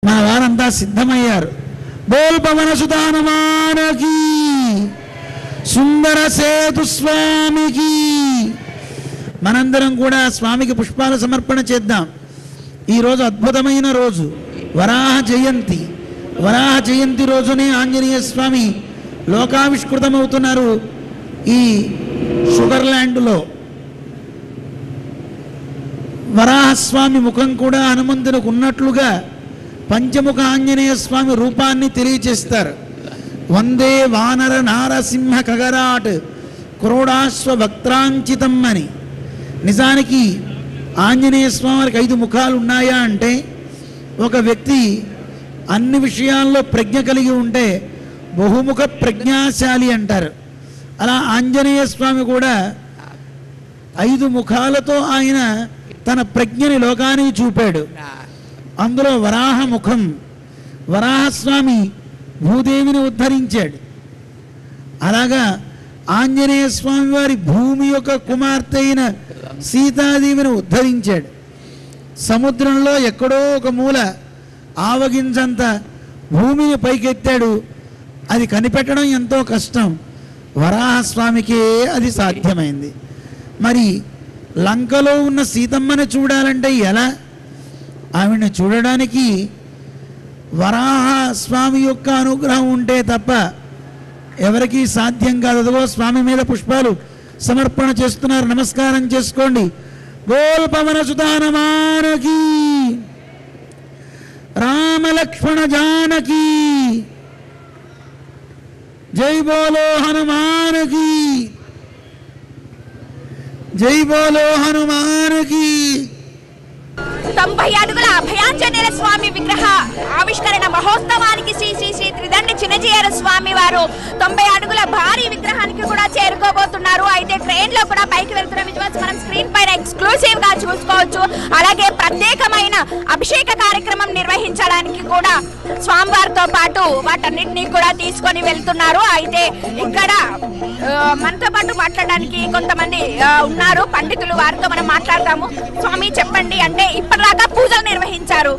మా వారంతా సిద్ధమయ్యారు. బోల్ పవన సుధానమానకి, సుందర సేతు స్వామికి. మనందరం కూడా స్వామికి పుష్పాల సమర్పణ చేద్దాం. ఈరోజు అద్భుతమైన రోజు, వరాహ జయంతి. వరాహ జయంతి రోజునే ఆంజనేయ స్వామి లోకావిష్కృతమవుతున్నారు. ఈ షుగర్లాండ్లో వరాహస్వామి ముఖం కూడా హనుమంతునికి ఉన్నట్లుగా పంచముఖ ఆంజనేయ స్వామి రూపాన్ని తెలియచేస్తారు. వందే వానర నారసింహ కగరాట్ క్రోడాశ్వ వక్త్రాంచితం అని. నిజానికి ఆంజనేయ స్వామికి 5 ముఖాలు ఉన్నాయా అంటే, ఒక వ్యక్తి అన్ని విషయాల్లో ప్రజ్ఞ కలిగి ఉంటే బహుముఖ ప్రజ్ఞాశాలి అంటారు. అలా ఆంజనేయ స్వామి కూడా 5 ముఖాలతో ఆయన తన ప్రజ్ఞని లోకానికి చూపాడు. అందులో వరాహముఖం, వరాహస్వామి భూదేవిని ఉద్ధరించాడు. అలాగా ఆంజనేయ స్వామి వారి భూమి యొక్క కుమార్తె అయిన సీతాదేవిని ఉద్ధరించాడు. సముద్రంలో ఎక్కడో ఒక మూల ఆవగించంత భూమిని పైకెత్తాడు. అది కనిపెట్టడం ఎంతో కష్టం, వరాహస్వామికే అది సాధ్యమైంది. మరి లంకలో ఉన్న సీతమ్మని చూడాలంటే ఎలా? ఆవిడని చూడడానికి వరాహ స్వామి యొక్క అనుగ్రహం ఉంటే తప్ప ఎవరికీ సాధ్యం కాదు. అదిగో స్వామి మీద పుష్పాలు సమర్పణ చేస్తున్నారు, నమస్కారం చేసుకోండి. బోల్ పవన సుధానమానకి, రామ లక్ష్మణ జానకి, జై బోలో హనుమానకి, జై బోలో హనుమానకి. 90 అడుగుల అభయాంజనేయ స్వామి విగ్రహ ఆవిష్కరణ మహోత్సవానికి శ్రీ శ్రీ శ్రీ త్రిదండి చిన్నజీయర స్వామి వారు 90 అడుగుల భారీ విగ్రహానికి కూడా చేరుకోబోతున్నారు. అయితే ట్రైన్ లో కూడా పైకి వెళ్తున్న విజువల్స్ మనం స్క్రీన్ పైన ఎక్స్క్లూసివ్ గా చూసుకోవచ్చు. అలాగే ప్రత్యేకమైన అభిషేక కార్యక్రమం నిర్వహించడానికి కూడా స్వామివారితో పాటు వాటన్నిటినీ కూడా తీసుకొని వెళ్తున్నారు. అయితే ఇక్కడ మనతో పాటు మాట్లాడడానికి కొంతమంది ఉన్నారు పండితులు, వారితో మనం మాట్లాడతాము. స్వామి చెప్పండి, అంటే ఇప్పటిదాకా పూజలు నిర్వహించారు,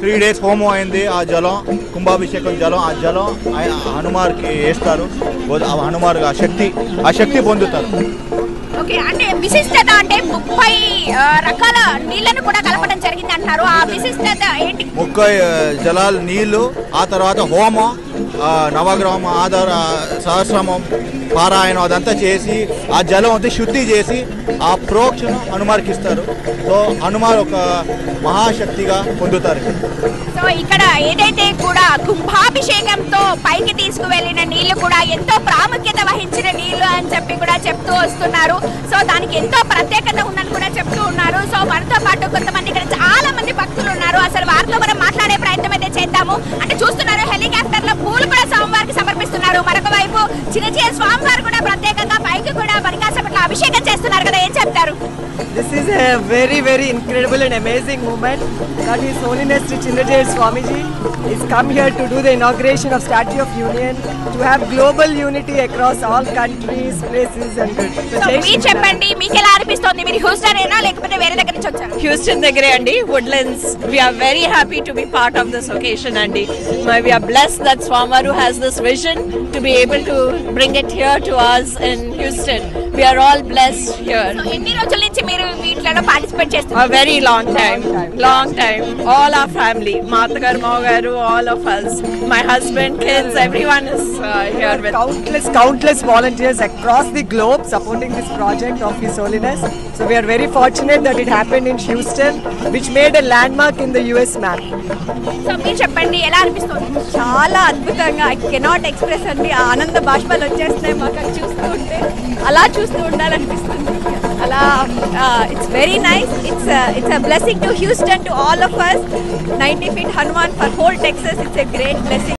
3 days హోమం అయింది. ఆ జలం కుంభాభిషేకం జలం, ఆ జలం హనుమార్కి వేస్తారు. హనుమార్ ఆ శక్తి పొందుతారు. ఓకే, అంటే విశిష్టత అంటే 30 రకాల నీళ్లను కూడా కలపడం జరిగింది అంటున్నారు. ఆ విశిష్టత ఏంటి? 30 జలాలు నీళ్లు, ఆ తర్వాత హోమం, నవగ్రహం ఆధార సహస్రమం పారాయణం అదంతా చేసి ఆ జలం అంతా శుద్ధి చేసి ఆ ప్రోక్షణ హనుమార్కి ఇస్తారు. సో హనుమార్ ఒక మహాశక్తిగా పొందుతారు. సో ఇక్కడ ఏదైతే కూడా కుంభాభిషేకంతో పైకి తీసుకువెళ్ళిన నీళ్లు కూడా ఎంతో ప్రాముఖ్యత వహించిన నీళ్లు అని చెప్పి కూడా చెప్తూ వస్తున్నారు. సో దానికి ఎంతో ప్రత్యేకత ఉందని కూడా చెప్తూ ఉన్నారు. సో మనతో పాటు కొంతమంది ఇక్కడ చాలా మంది భక్తులు ఉన్నారు. అసలు వారితో మనం మాట్లాడే ప్రయత్నం అయితే చేద్దాము. అంటే చూస్తున్నారు, హెలికాప్టర్ లో పూలు కూడా స్వామివారికి సమర్పిస్తున్నారు. మరొక వైపు చిన్నజీయ స్వామివారు కూడా ప్రత్యేకంగా పైకి కూడా బరికాసపట్ల అభిషేకం చేస్తున్నారు కదా, ఏం చెప్తారు? This is a very incredible and amazing moment that His Holiness Sri Chinnajaya Swamiji is come here to do the inauguration of Statue of Union, to have global unity across all countries, places and మీరు చెప్పండి, మీకు ఎలా అనిపిస్తుంది? మీరు Houston ఏనా లేకపోతే వేరే దగ్గర నుంచి వచ్చారు? హ్యూస్టన్ దగ్గరే అండి, Woodlands. We are very happy to be part of this occasion అండి. We are blessed that Swamaru has this vision to be able to bring it here to us in Houston. We are all blessed here. ఎన్ని రోజుల నుంచి మీరు వీటిలో participate చేస్తున్నారు? A very long time. All our family, మా అత్తగారు, మామగారు, all of us, my husband, kids, everyone is here with countless volunteers across the globe supporting this project of His Holiness. So we are very fortunate that it happened in Houston, which made a landmark in the US map. So మీరు చెప్పండి, ఎలా అనిపిస్తుంది? చాలా అద్భుతంగా, I cannot express అండి. ఆ ఆనంద బాష్పాలు వచ్చేస్తున్నాయి మాకు అది చూస్తూ ఉంటే. అలా చూస్తూ ఉండాలనిపిస్తుంది. అలా it's very nice. It's a blessing to Houston, to all of us. 90 feet Hanuman for whole Texas. It's a great blessing.